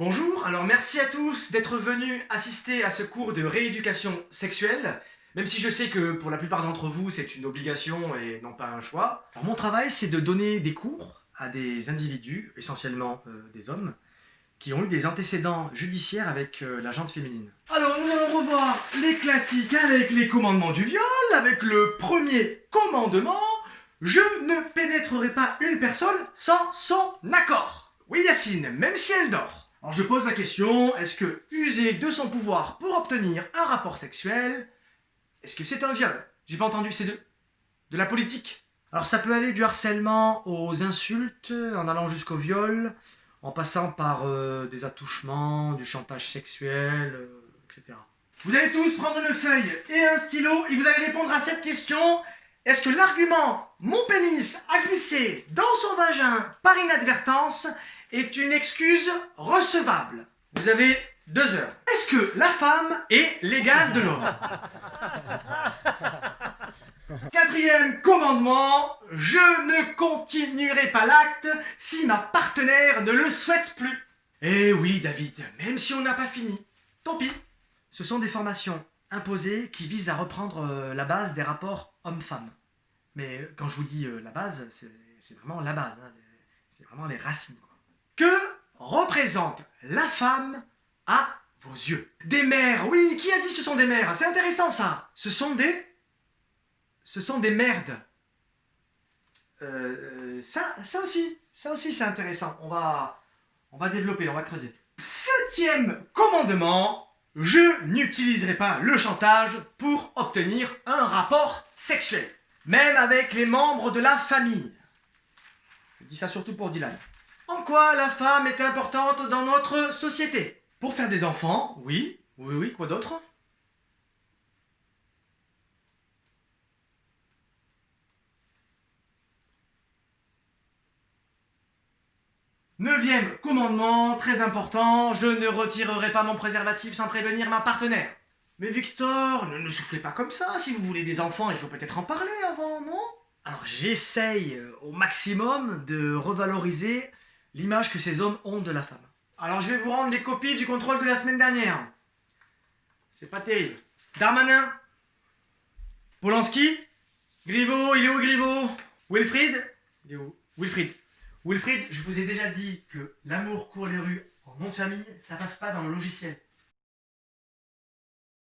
Bonjour, alors merci à tous d'être venus assister à ce cours de rééducation sexuelle, même si je sais que pour la plupart d'entre vous c'est une obligation et non pas un choix. Alors, mon travail c'est de donner des cours à des individus, essentiellement des hommes, qui ont eu des antécédents judiciaires avec la jante féminine. Alors nous allons revoir les classiques avec les commandements du viol, avec le premier commandement, je ne pénétrerai pas une personne sans son accord. Oui Yacine, même si elle dort. Alors je pose la question, est-ce que user de son pouvoir pour obtenir un rapport sexuel, est-ce que c'est un viol? J'ai pas entendu, c'est de la politique. Alors ça peut aller du harcèlement aux insultes, en allant jusqu'au viol, en passant par des attouchements, du chantage sexuel, etc. Vous allez tous prendre une feuille et un stylo et vous allez répondre à cette question. Est-ce que l'argument « mon pénis a glissé dans son vagin par inadvertance » est une excuse recevable? Vous avez 2 heures. Est-ce que la femme est l'égale de l'homme? Quatrième commandement, je ne continuerai pas l'acte si ma partenaire ne le souhaite plus. Eh oui David, même si on n'a pas fini, tant pis. Ce sont des formations imposées qui visent à reprendre la base des rapports hommes-femmes. Mais quand je vous dis la base, c'est vraiment la base, hein, c'est vraiment les racines, quoi. Que représente la femme à vos yeux? Des mères, oui, qui a dit ce sont des mères? C'est intéressant ça. Ce sont des merdes. Ça aussi c'est intéressant. On va développer, on va creuser. 7e commandement, je n'utiliserai pas le chantage pour obtenir un rapport sexuel. Même avec les membres de la famille. Je dis ça surtout pour Dylan. En quoi la femme est importante dans notre société? Pour faire des enfants, oui, quoi d'autre? Neuvième commandement, très important, je ne retirerai pas mon préservatif sans prévenir ma partenaire. Mais Victor, ne soufflez pas comme ça, si vous voulez des enfants, il faut peut-être en parler avant, non? Alors j'essaye au maximum de revaloriser l'image que ces hommes ont de la femme. Alors je vais vous rendre les copies du contrôle de la semaine dernière. C'est pas terrible. Darmanin, Polanski, Griveaux, il est où Griveaux? Wilfried, il est où? Wilfried, je vous ai déjà dit que l'amour court les rues en nom de famille, ça passe pas dans le logiciel.